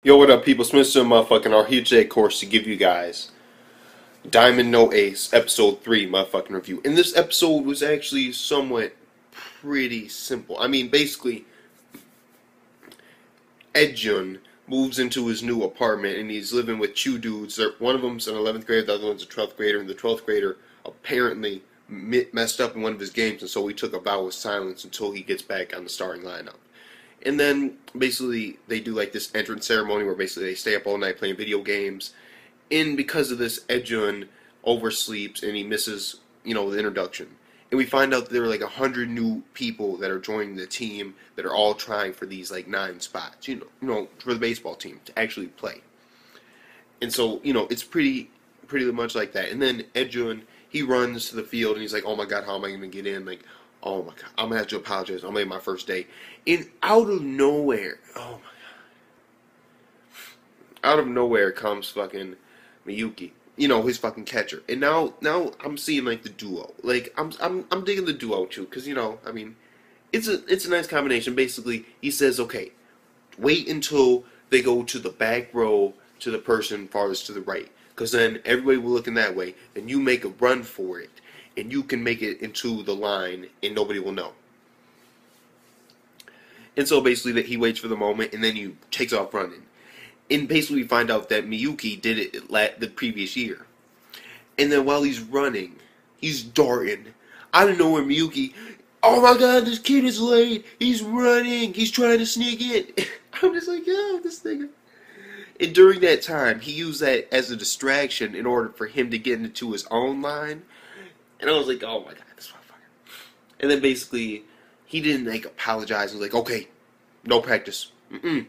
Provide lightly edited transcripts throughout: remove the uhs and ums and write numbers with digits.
Yo, what up, people? Smith motherfucking are here today, of course, to give you guys Diamond No Ace, episode 3, motherfucking review. And this episode was actually somewhat pretty simple. I mean, basically, Edjun moves into his new apartment and he's living with two dudes. One of them's an 11th grader, the other one's a 12th grader, and the 12th grader apparently messed up in one of his games, and so he took a vow of silence until he gets back on the starting lineup. And then basically they do like this entrance ceremony where basically they stay up all night playing video games. And because of this, Edjun oversleeps and he misses, the introduction. And we find out that there are like 100 new people that are joining the team that are all trying for these like 9 spots, for the baseball team to actually play. And so, it's pretty much like that. And then Edjun, he runs to the field and he's like, "Oh my God, how am I going to get in?" Like, "Oh my God, I'm going to have to apologize. I'm late my first day." And out of nowhere, oh my God, out of nowhere comes fucking Miyuki, his fucking catcher. And now I'm seeing like the duo. Like I'm digging the duo too, because it's a nice combination. Basically, he says, "Okay, wait until they go to the back row to the person farthest to the right, because then everybody will look in that way, and you make a run for it, and you can make it into the line, and nobody will know." And so basically that he waits for the moment, and then he takes off running. And basically we find out that Miyuki did it the previous year. And then while he's running, he's darting. Out of nowhere, Miyuki, "Oh my God, this kid is late. He's running. He's trying to sneak in." I'm just like, "Yo, this nigga." And during that time, he used that as a distraction in order for him to get into his own line. And I was like, "Oh my God, this motherfucker." And then basically, he didn't like apologize. He was like, "Okay, no practice. You're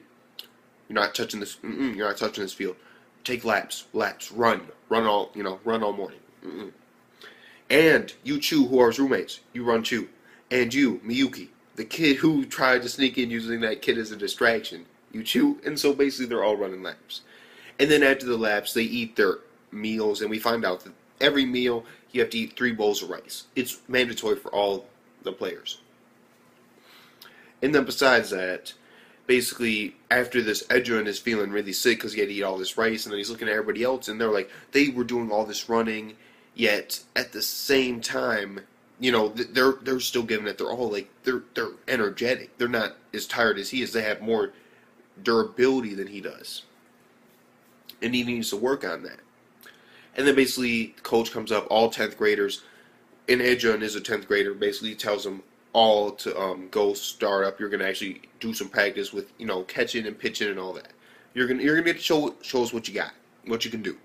not touching this. You're not touching this field. Take laps, run all, run all morning. And you two, who are his roommates, you run too. And you, Miyuki, the kid who tried to sneak in using that kid as a distraction, you too." And so basically, they're all running laps. And then after the laps, they eat their meals, and we find out that every meal you have to eat 3 bowls of rice. It's mandatory for all the players. And then besides that, basically, after this, Edjun is feeling really sick because he had to eat all this rice, and then he's looking at everybody else, and they were doing all this running, yet at the same time, they're still giving it. They're all like, they're energetic. They're not as tired as he is. They have more durability than he does. And he needs to work on that. And then basically, the coach comes up, all 10th graders, and Edjun is a 10th grader, basically tells them all to go start up. You're gonna actually do some practice with catching and pitching and all that. You're gonna get to show us what you got, what you can do.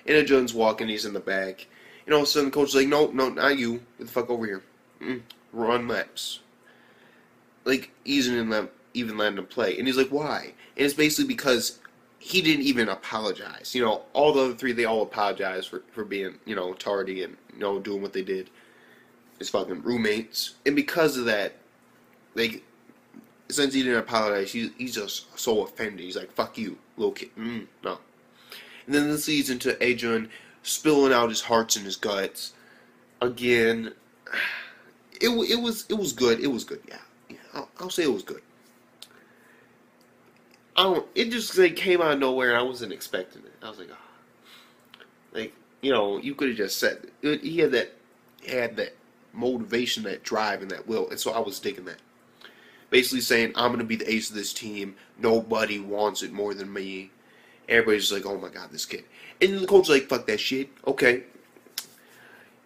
And Edjun's walking, he's in the back, and all of a sudden the coach is like, "No, not you. Get the fuck over here. Run laps." Like even letting him play, and he's like, "Why?" And it's basically because he didn't even apologize. All the other 3, they all apologized for being tardy and doing what they did. His fucking roommates, and because of that, like, since he didn't apologize, he's just so offended. He's like, "Fuck you, little kid." No. And then this leads into Edjun spilling out his hearts and his guts again. It was good. It was good. Yeah. I'll say it was good. It just like came out of nowhere, and I wasn't expecting it. I was like, oh. Like, you could have just said it. He had that motivation, that drive, and that will, and so I was digging that. Basically saying, "I'm going to be the ace of this team. Nobody wants it more than me." Everybody's like, "Oh my God, this kid." And then the coach's like, "Fuck that shit. Okay,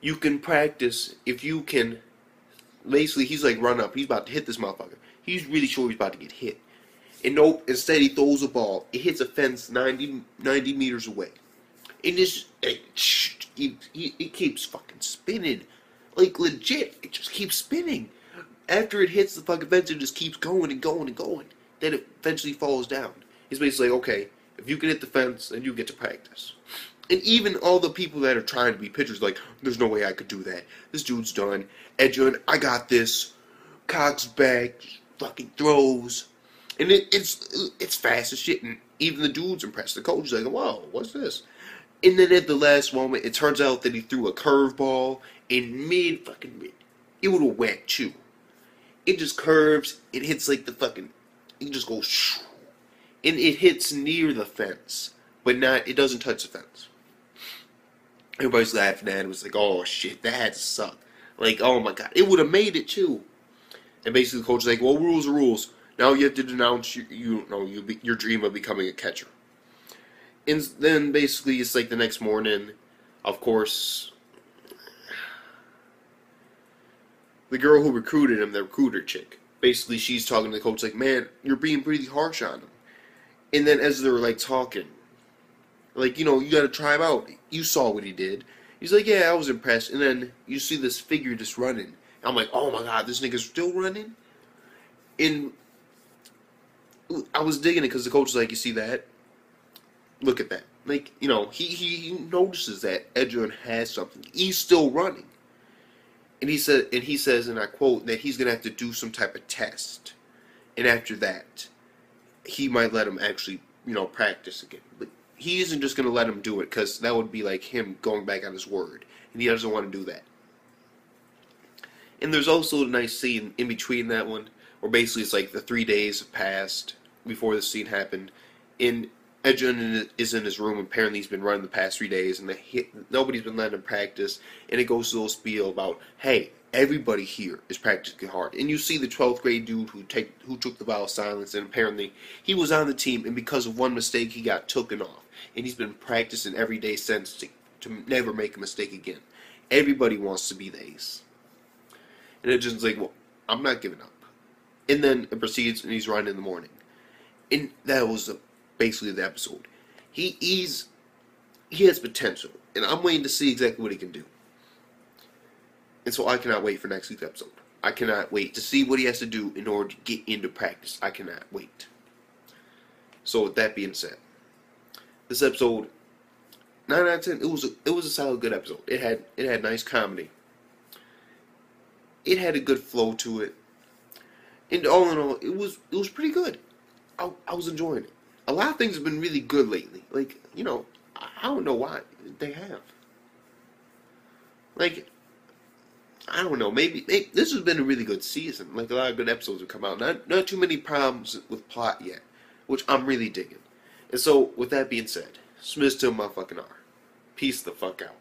you can practice if you can." Basically, he's like, "Run up." He's about to hit this motherfucker. He's really sure he's about to get hit. And nope, instead he throws a ball. It hits a fence 90 meters away. And it keeps fucking spinning. Like, legit, it just keeps spinning. After it hits the fucking fence, it just keeps going and going and going. Then it eventually falls down. He's basically like, "Okay, if you can hit the fence, then you get to practice." And even all the people that are trying to be pitchers, like, "There's no way I could do that. This dude's done. Edjun, I got this." Cocks back, fucking throws. And it's fast as shit. And even the dude's impressed. The coach is like, "Whoa, what's this?" And then at the last moment, it turns out that he threw a curveball in mid. It would have went too. It just curves. It hits like the fucking. It just goes. and it hits near the fence, but it doesn't touch the fence. Everybody's laughing at it. It was like, oh shit, that had to suck. Like, oh my god, it would have made it too. And basically the coach is like, well, rules are rules. Now you have to denounce your dream of becoming a catcher. And then basically it's like the next morning, of course, the girl who recruited him, the recruiter chick, basically she's talking to the coach like, man, you're being pretty harsh on him. And then as they're like talking, like, you gotta try him out. You saw what he did. He's like, yeah, I was impressed. And then you see this figure just running. And I'm like, oh my god, this nigga's still running? And I was digging it because the coach was like, you see that? Look at that. Like, he notices that Edgerrin has something. He's still running. And he says, and I quote, that he's gonna have to do some type of test. And after that, he might let him actually, practice again. But he isn't just gonna let him do it, because that would be like him going back on his word. And he doesn't want to do that. And there's also a nice scene in between that one, where basically it's like the 3 days have passed before this scene happened. And Edgerrin is in his room. Apparently he's been running the past 3 days, and nobody's been letting him practice. And it goes to a little spiel about, hey, everybody here is practicing hard. And you see the 12th grade dude who took the vow of silence, and apparently he was on the team, and because of one mistake he got taken off. And he's been practicing every day since to never make a mistake again. Everybody wants to be the ace. And Edgerrin's like, well, I'm not giving up. And then it proceeds, and he's running in the morning. And that was basically the episode. He has potential, and I'm waiting to see exactly what he can do. And so I cannot wait for next week's episode. I cannot wait to see what he has to do in order to get into practice. I cannot wait. So with that being said, this episode, 9 out of 10, it was a solid, good episode. It had nice comedy. It had a good flow to it. And all in all, it was pretty good. I was enjoying it. A lot of things have been really good lately. Like, I don't know why they have. Like, I don't know. Maybe this has been a really good season. Like, a lot of good episodes have come out. Not too many problems with plot yet, which I'm really digging. And so, with that being said, Smith to motherfucking R. Peace the fuck out.